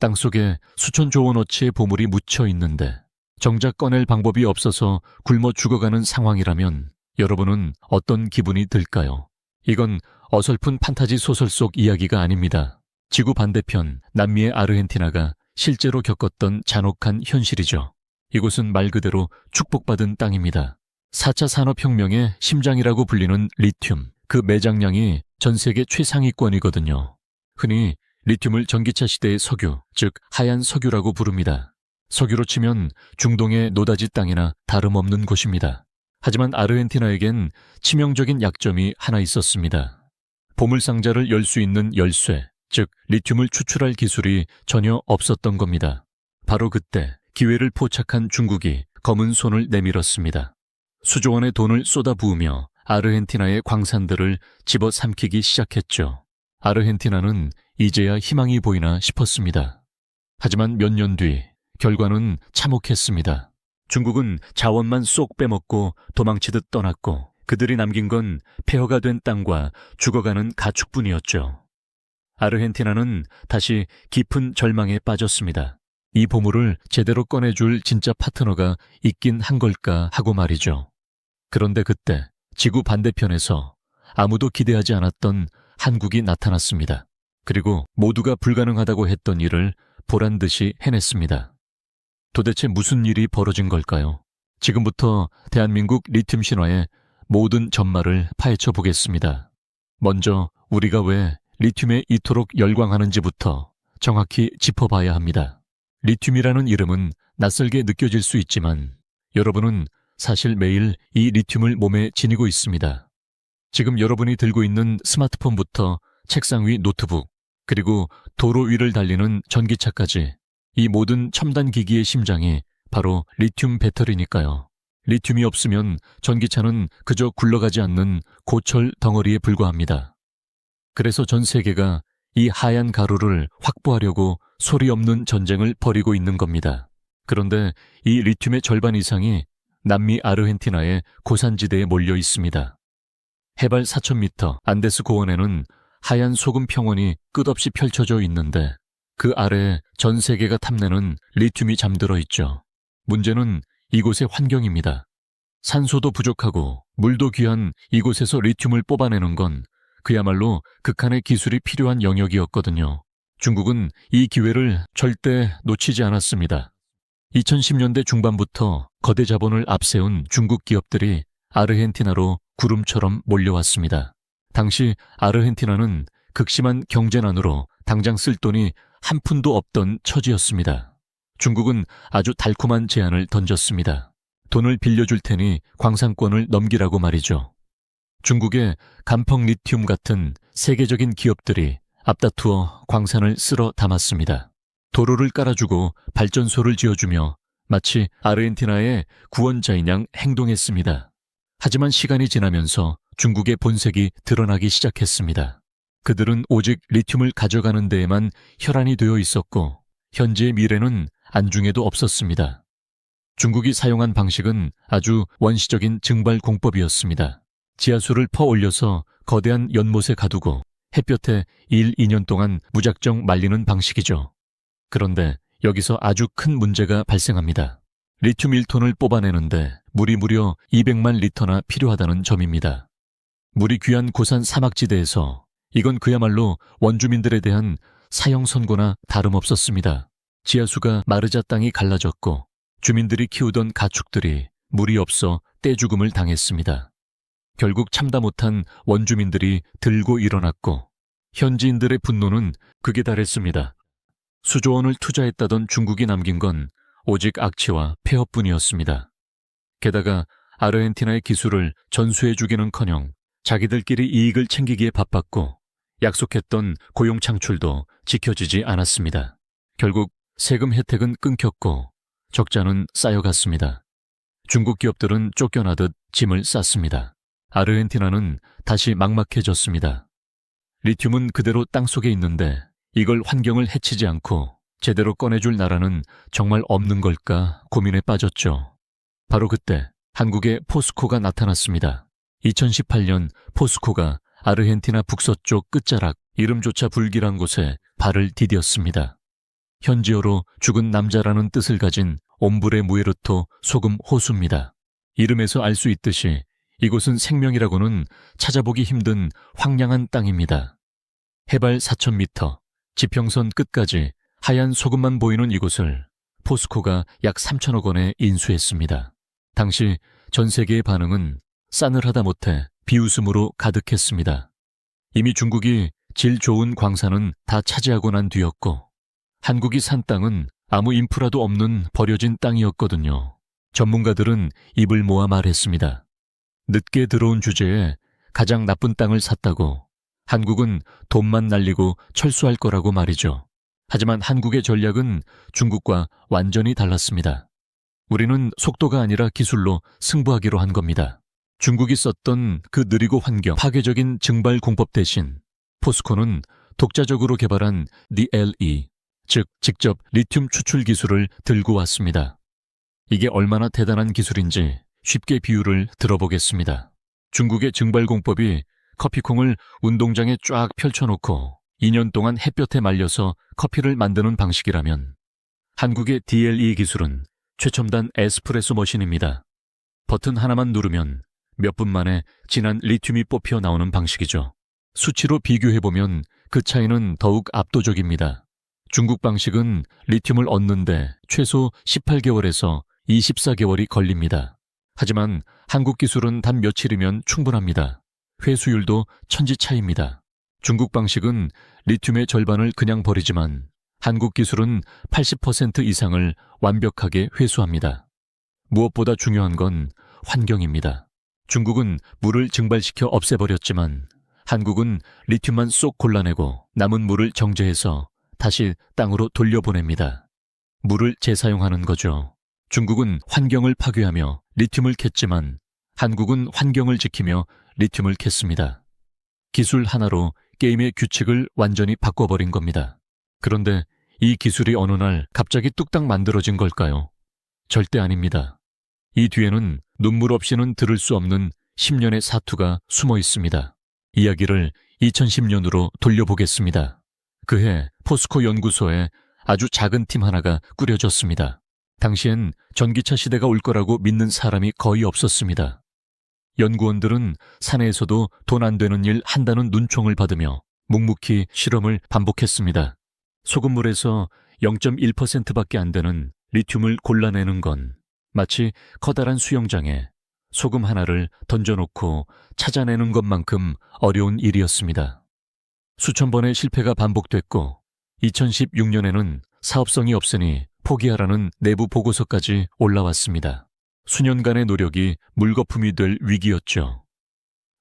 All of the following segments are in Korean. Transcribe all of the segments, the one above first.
땅속에 수천조 원어치의 보물이 묻혀 있는데 정작 꺼낼 방법이 없어서 굶어 죽어가는 상황이라면 여러분은 어떤 기분이 들까요? 이건 어설픈 판타지 소설 속 이야기가 아닙니다. 지구 반대편 남미의 아르헨티나가 실제로 겪었던 잔혹한 현실이죠. 이곳은 말 그대로 축복받은 땅입니다. 4차 산업혁명의 심장이라고 불리는 리튬, 그 매장량이 전 세계 최상위권이거든요. 흔히 리튬을 전기차 시대의 석유, 즉 하얀 석유라고 부릅니다. 석유로 치면 중동의 노다지 땅이나 다름없는 곳입니다. 하지만 아르헨티나에겐 치명적인 약점이 하나 있었습니다. 보물상자를 열 수 있는 열쇠, 즉 리튬을 추출할 기술이 전혀 없었던 겁니다. 바로 그때 기회를 포착한 중국이 검은 손을 내밀었습니다. 수조 원의 돈을 쏟아부으며 아르헨티나의 광산들을 집어삼키기 시작했죠. 아르헨티나는 이제야 희망이 보이나 싶었습니다. 하지만 몇 년 뒤 결과는 참혹했습니다. 중국은 자원만 쏙 빼먹고 도망치듯 떠났고 그들이 남긴 건 폐허가 된 땅과 죽어가는 가축뿐이었죠. 아르헨티나는 다시 깊은 절망에 빠졌습니다. 이 보물을 제대로 꺼내줄 진짜 파트너가 있긴 한 걸까 하고 말이죠. 그런데 그때 지구 반대편에서 아무도 기대하지 않았던 한국이 나타났습니다. 그리고 모두가 불가능하다고 했던 일을 보란듯이 해냈습니다. 도대체 무슨 일이 벌어진 걸까요? 지금부터 대한민국 리튬 신화의 모든 전말을 파헤쳐 보겠습니다. 먼저 우리가 왜 리튬에 이토록 열광하는지부터 정확히 짚어봐야 합니다. 리튬이라는 이름은 낯설게 느껴질 수 있지만 여러분은 사실 매일 이 리튬을 몸에 지니고 있습니다. 지금 여러분이 들고 있는 스마트폰부터 책상 위 노트북, 그리고 도로 위를 달리는 전기차까지 이 모든 첨단 기기의 심장이 바로 리튬 배터리니까요. 리튬이 없으면 전기차는 그저 굴러가지 않는 고철 덩어리에 불과합니다. 그래서 전 세계가 이 하얀 가루를 확보하려고 소리 없는 전쟁을 벌이고 있는 겁니다. 그런데 이 리튬의 절반 이상이 남미 아르헨티나의 고산지대에 몰려 있습니다. 해발 4,000m 안데스 고원에는 하얀 소금 평원이 끝없이 펼쳐져 있는데 그 아래에 전 세계가 탐내는 리튬이 잠들어 있죠. 문제는 이곳의 환경입니다. 산소도 부족하고 물도 귀한 이곳에서 리튬을 뽑아내는 건 그야말로 극한의 기술이 필요한 영역이었거든요. 중국은 이 기회를 절대 놓치지 않았습니다. 2010년대 중반부터 거대 자본을 앞세운 중국 기업들이 아르헨티나로 구름처럼 몰려왔습니다. 당시 아르헨티나는 극심한 경제난으로 당장 쓸 돈이 한 푼도 없던 처지였습니다. 중국은 아주 달콤한 제안을 던졌습니다. 돈을 빌려줄 테니 광산권을 넘기라고 말이죠. 중국의 간펑 리튬 같은 세계적인 기업들이 앞다투어 광산을 쓸어 담았습니다. 도로를 깔아주고 발전소를 지어주며 마치 아르헨티나의 구원자인 양 행동했습니다. 하지만 시간이 지나면서 중국의 본색이 드러나기 시작했습니다. 그들은 오직 리튬을 가져가는 데에만 혈안이 되어 있었고 현재의 미래는 안중에도 없었습니다. 중국이 사용한 방식은 아주 원시적인 증발 공법이었습니다. 지하수를 퍼 올려서 거대한 연못에 가두고 햇볕에 1, 2년 동안 무작정 말리는 방식이죠. 그런데 여기서 아주 큰 문제가 발생합니다. 리튬 1톤을 뽑아내는데 물이 무려 200만 리터나 필요하다는 점입니다. 물이 귀한 고산 사막지대에서 이건 그야말로 원주민들에 대한 사형 선고나 다름없었습니다. 지하수가 마르자 땅이 갈라졌고 주민들이 키우던 가축들이 물이 없어 떼죽음을 당했습니다. 결국 참다 못한 원주민들이 들고 일어났고 현지인들의 분노는 극에 달했습니다. 수조 원을 투자했다던 중국이 남긴 건 오직 악취와 폐허뿐이었습니다. 게다가 아르헨티나의 기술을 전수해주기는커녕 자기들끼리 이익을 챙기기에 바빴고 약속했던 고용 창출도 지켜지지 않았습니다. 결국 세금 혜택은 끊겼고 적자는 쌓여갔습니다. 중국 기업들은 쫓겨나듯 짐을 쌌습니다. 아르헨티나는 다시 막막해졌습니다. 리튬은 그대로 땅속에 있는데 이걸 환경을 해치지 않고 제대로 꺼내줄 나라는 정말 없는 걸까 고민에 빠졌죠. 바로 그때 한국의 포스코가 나타났습니다. 2018년 포스코가 아르헨티나 북서쪽 끝자락 이름조차 불길한 곳에 발을 디뎠습니다. 현지어로 죽은 남자라는 뜻을 가진 옴브레 무에르토 소금 호수입니다. 이름에서 알 수 있듯이 이곳은 생명이라고는 찾아보기 힘든 황량한 땅입니다. 해발 4,000m, 지평선 끝까지 하얀 소금만 보이는 이곳을 포스코가 약 3천억 원에 인수했습니다. 당시 전 세계의 반응은 싸늘하다 못해 비웃음으로 가득했습니다. 이미 중국이 질 좋은 광산은 다 차지하고 난 뒤였고 한국이 산 땅은 아무 인프라도 없는 버려진 땅이었거든요. 전문가들은 입을 모아 말했습니다. 늦게 들어온 주제에 가장 나쁜 땅을 샀다고 한국은 돈만 날리고 철수할 거라고 말이죠. 하지만 한국의 전략은 중국과 완전히 달랐습니다. 우리는 속도가 아니라 기술로 승부하기로 한 겁니다. 중국이 썼던 그 느리고 환경, 파괴적인 증발 공법 대신 포스코는 독자적으로 개발한 DLE, 즉 직접 리튬 추출 기술을 들고 왔습니다. 이게 얼마나 대단한 기술인지 쉽게 비유를 들어보겠습니다. 중국의 증발 공법이 커피콩을 운동장에 쫙 펼쳐놓고 2년 동안 햇볕에 말려서 커피를 만드는 방식이라면 한국의 DLE 기술은 최첨단 에스프레소 머신입니다. 버튼 하나만 누르면 몇 분 만에 진한 리튬이 뽑혀 나오는 방식이죠. 수치로 비교해보면 그 차이는 더욱 압도적입니다. 중국 방식은 리튬을 얻는데 최소 18개월에서 24개월이 걸립니다. 하지만 한국 기술은 단 며칠이면 충분합니다. 회수율도 천지 차이입니다. 중국 방식은 리튬의 절반을 그냥 버리지만 한국 기술은 80% 이상을 완벽하게 회수합니다. 무엇보다 중요한 건 환경입니다. 중국은 물을 증발시켜 없애버렸지만 한국은 리튬만 쏙 골라내고 남은 물을 정제해서 다시 땅으로 돌려보냅니다. 물을 재사용하는 거죠. 중국은 환경을 파괴하며 리튬을 캤지만 한국은 환경을 지키며 리튬을 캤습니다. 기술 하나로 게임의 규칙을 완전히 바꿔버린 겁니다. 그런데 이 기술이 어느 날 갑자기 뚝딱 만들어진 걸까요? 절대 아닙니다. 이 뒤에는 눈물 없이는 들을 수 없는 10년의 사투가 숨어 있습니다. 이야기를 2010년으로 돌려보겠습니다. 그해 포스코 연구소에 아주 작은 팀 하나가 꾸려졌습니다. 당시엔 전기차 시대가 올 거라고 믿는 사람이 거의 없었습니다. 연구원들은 사내에서도 돈 안 되는 일 한다는 눈총을 받으며 묵묵히 실험을 반복했습니다. 소금물에서 0.1%밖에 안 되는 리튬을 골라내는 건 마치 커다란 수영장에 소금 하나를 던져놓고 찾아내는 것만큼 어려운 일이었습니다. 수천 번의 실패가 반복됐고 2016년에는 사업성이 없으니 포기하라는 내부 보고서까지 올라왔습니다. 수년간의 노력이 물거품이 될 위기였죠.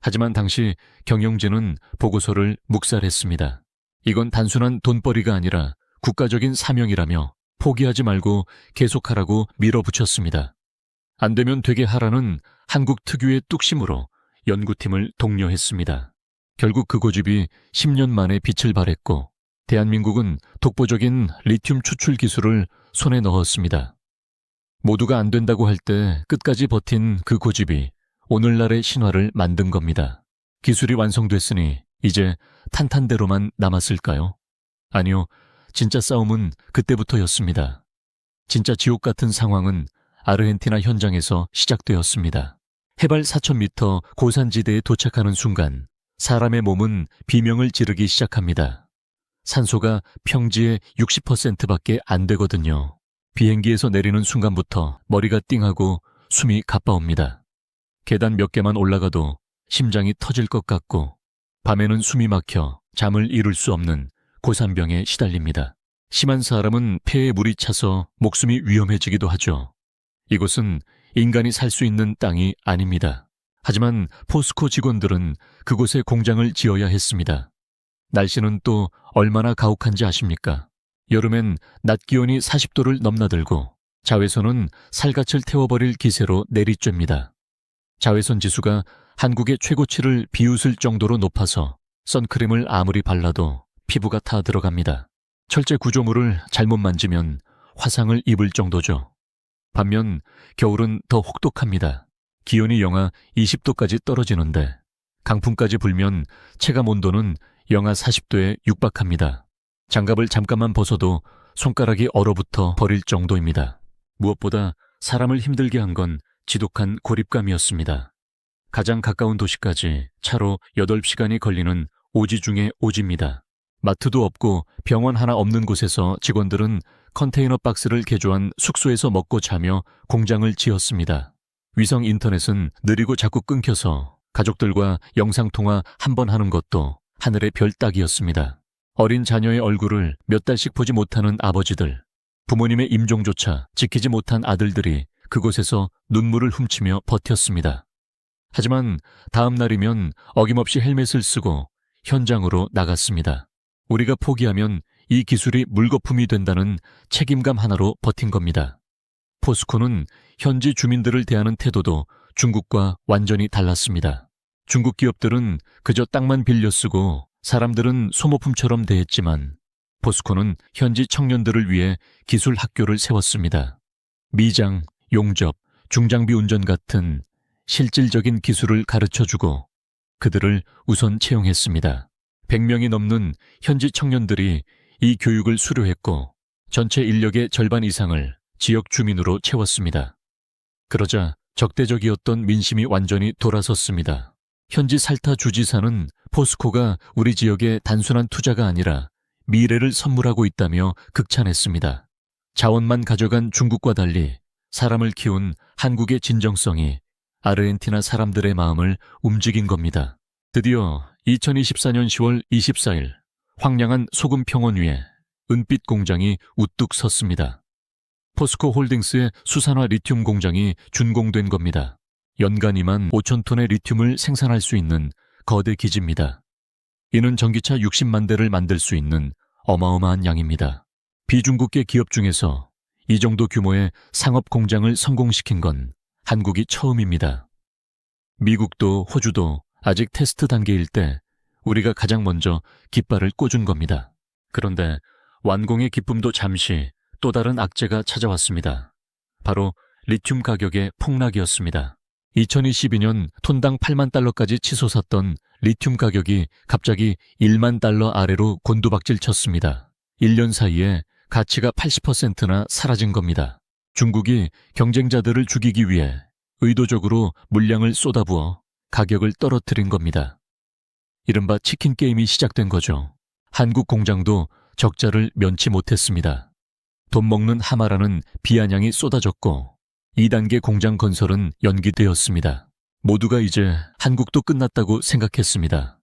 하지만 당시 경영진은 보고서를 묵살했습니다. 이건 단순한 돈벌이가 아니라 국가적인 사명이라며 포기하지 말고 계속하라고 밀어붙였습니다. 안 되면 되게 하라는 한국 특유의 뚝심으로 연구팀을 독려했습니다. 결국 그 고집이 10년 만에 빛을 발했고 대한민국은 독보적인 리튬 추출 기술을 손에 넣었습니다. 모두가 안 된다고 할 때 끝까지 버틴 그 고집이 오늘날의 신화를 만든 겁니다. 기술이 완성됐으니 이제 탄탄대로만 남았을까요? 아니요, 진짜 싸움은 그때부터였습니다. 진짜 지옥 같은 상황은 아르헨티나 현장에서 시작되었습니다. 해발 4,000m 고산지대에 도착하는 순간 사람의 몸은 비명을 지르기 시작합니다. 산소가 평지의 60%밖에 안 되거든요. 비행기에서 내리는 순간부터 머리가 띵하고 숨이 가빠옵니다. 계단 몇 개만 올라가도 심장이 터질 것 같고 밤에는 숨이 막혀 잠을 이룰 수 없는 고산병에 시달립니다. 심한 사람은 폐에 물이 차서 목숨이 위험해지기도 하죠. 이곳은 인간이 살 수 있는 땅이 아닙니다. 하지만 포스코 직원들은 그곳에 공장을 지어야 했습니다. 날씨는 또 얼마나 가혹한지 아십니까? 여름엔 낮 기온이 40도를 넘나들고 자외선은 살갗을 태워버릴 기세로 내리쬐입니다. 자외선 지수가 한국의 최고치를 비웃을 정도로 높아서 선크림을 아무리 발라도 피부가 타 들어갑니다. 철제 구조물을 잘못 만지면 화상을 입을 정도죠. 반면 겨울은 더 혹독합니다. 기온이 영하 20도까지 떨어지는데 강풍까지 불면 체감 온도는 영하 40도에 육박합니다. 장갑을 잠깐만 벗어도 손가락이 얼어붙어 버릴 정도입니다. 무엇보다 사람을 힘들게 한 건 지독한 고립감이었습니다. 가장 가까운 도시까지 차로 8시간이 걸리는 오지 중의 오지입니다. 마트도 없고 병원 하나 없는 곳에서 직원들은 컨테이너 박스를 개조한 숙소에서 먹고 자며 공장을 지었습니다. 위성 인터넷은 느리고 자꾸 끊겨서 가족들과 영상통화 한 번 하는 것도 하늘의 별 따기였습니다. 어린 자녀의 얼굴을 몇 달씩 보지 못하는 아버지들, 부모님의 임종조차 지키지 못한 아들들이 그곳에서 눈물을 훔치며 버텼습니다. 하지만 다음 날이면 어김없이 헬멧을 쓰고 현장으로 나갔습니다. 우리가 포기하면 이 기술이 물거품이 된다는 책임감 하나로 버틴 겁니다. 포스코는 현지 주민들을 대하는 태도도 중국과 완전히 달랐습니다. 중국 기업들은 그저 땅만 빌려 쓰고 사람들은 소모품처럼 대했지만 포스코는 현지 청년들을 위해 기술 학교를 세웠습니다. 미장, 용접, 중장비 운전 같은 실질적인 기술을 가르쳐주고 그들을 우선 채용했습니다. 100명이 넘는 현지 청년들이 이 교육을 수료했고 전체 인력의 절반 이상을 지역 주민으로 채웠습니다. 그러자 적대적이었던 민심이 완전히 돌아섰습니다. 현지 살타 주지사는 포스코가 우리 지역의 단순한 투자가 아니라 미래를 선물하고 있다며 극찬했습니다. 자원만 가져간 중국과 달리 사람을 키운 한국의 진정성이 아르헨티나 사람들의 마음을 움직인 겁니다. 드디어 2024년 10월 24일 황량한 소금 평원 위에 은빛 공장이 우뚝 섰습니다. 포스코 홀딩스의 수산화 리튬 공장이 준공된 겁니다. 연간 2만 5천 톤의 리튬을 생산할 수 있는 거대 기지입니다. 이는 전기차 60만 대를 만들 수 있는 어마어마한 양입니다. 비중국계 기업 중에서 이 정도 규모의 상업 공장을 성공시킨 건 한국이 처음입니다. 미국도 호주도 아직 테스트 단계일 때 우리가 가장 먼저 깃발을 꽂은 겁니다. 그런데 완공의 기쁨도 잠시 또 다른 악재가 찾아왔습니다. 바로 리튬 가격의 폭락이었습니다. 2022년 톤당 8만 달러까지 치솟았던 리튬 가격이 갑자기 1만 달러 아래로 곤두박질 쳤습니다. 1년 사이에 가치가 80%나 사라진 겁니다. 중국이 경쟁자들을 죽이기 위해 의도적으로 물량을 쏟아부어 가격을 떨어뜨린 겁니다. 이른바 치킨 게임이 시작된 거죠. 한국 공장도 적자를 면치 못했습니다. 돈 먹는 하마라는 비아냥이 쏟아졌고 2단계 공장 건설은 연기되었습니다. 모두가 이제 한국도 끝났다고 생각했습니다.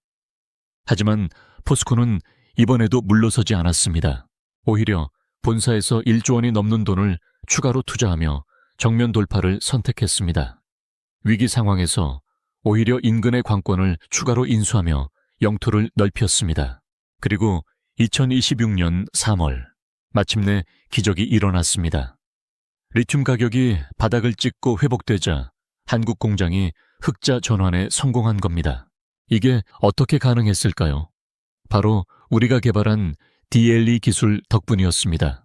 하지만 포스코는 이번에도 물러서지 않았습니다. 오히려 본사에서 1조 원이 넘는 돈을 추가로 투자하며 정면 돌파를 선택했습니다. 위기 상황에서 오히려 인근의 관권을 추가로 인수하며 영토를 넓혔습니다. 그리고 2026년 3월 마침내 기적이 일어났습니다. 리튬 가격이 바닥을 찍고 회복되자 한국 공장이 흑자 전환에 성공한 겁니다. 이게 어떻게 가능했을까요? 바로 우리가 개발한 DLE 기술 덕분이었습니다.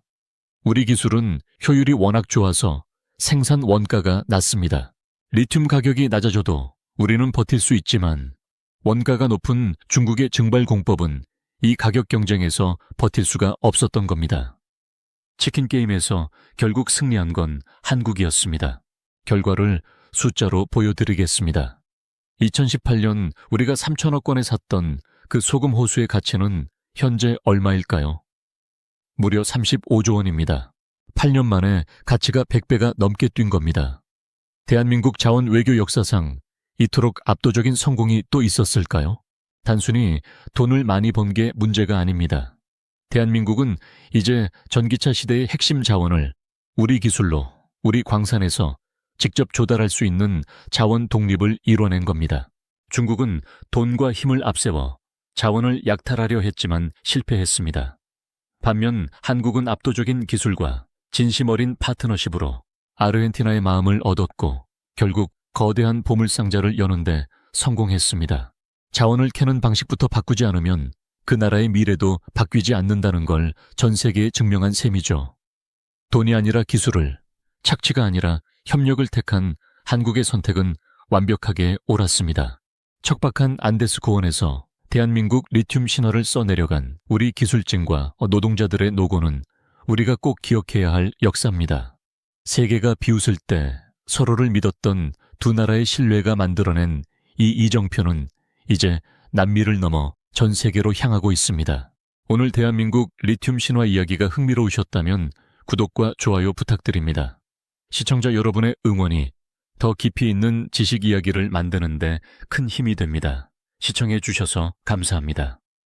우리 기술은 효율이 워낙 좋아서 생산 원가가 낮습니다. 리튬 가격이 낮아져도 우리는 버틸 수 있지만 원가가 높은 중국의 증발 공법은 이 가격 경쟁에서 버틸 수가 없었던 겁니다. 치킨 게임에서 결국 승리한 건 한국이었습니다. 결과를 숫자로 보여드리겠습니다. 2018년 우리가 3천억 원에 샀던 그 소금 호수의 가치는 현재 얼마일까요? 무려 35조 원입니다. 8년 만에 가치가 100배가 넘게 뛴 겁니다. 대한민국 자원 외교 역사상 이토록 압도적인 성공이 또 있었을까요? 단순히 돈을 많이 번 게 문제가 아닙니다. 대한민국은 이제 전기차 시대의 핵심 자원을 우리 기술로, 우리 광산에서 직접 조달할 수 있는 자원 독립을 이뤄낸 겁니다. 중국은 돈과 힘을 앞세워 자원을 약탈하려 했지만 실패했습니다. 반면 한국은 압도적인 기술과 진심 어린 파트너십으로 아르헨티나의 마음을 얻었고 결국 거대한 보물상자를 여는데 성공했습니다. 자원을 캐는 방식부터 바꾸지 않으면 그 나라의 미래도 바뀌지 않는다는 걸 전 세계에 증명한 셈이죠. 돈이 아니라 기술을, 착취가 아니라 협력을 택한 한국의 선택은 완벽하게 옳았습니다. 척박한 안데스 고원에서 대한민국 리튬 신화를 써내려간 우리 기술진과 노동자들의 노고는 우리가 꼭 기억해야 할 역사입니다. 세계가 비웃을 때 서로를 믿었던 두 나라의 신뢰가 만들어낸 이 이정표는 이제 남미를 넘어 전 세계로 향하고 있습니다. 오늘 대한민국 리튬 신화 이야기가 흥미로우셨다면 구독과 좋아요 부탁드립니다. 시청자 여러분의 응원이 더 깊이 있는 지식 이야기를 만드는 데 큰 힘이 됩니다. 시청해 주셔서 감사합니다.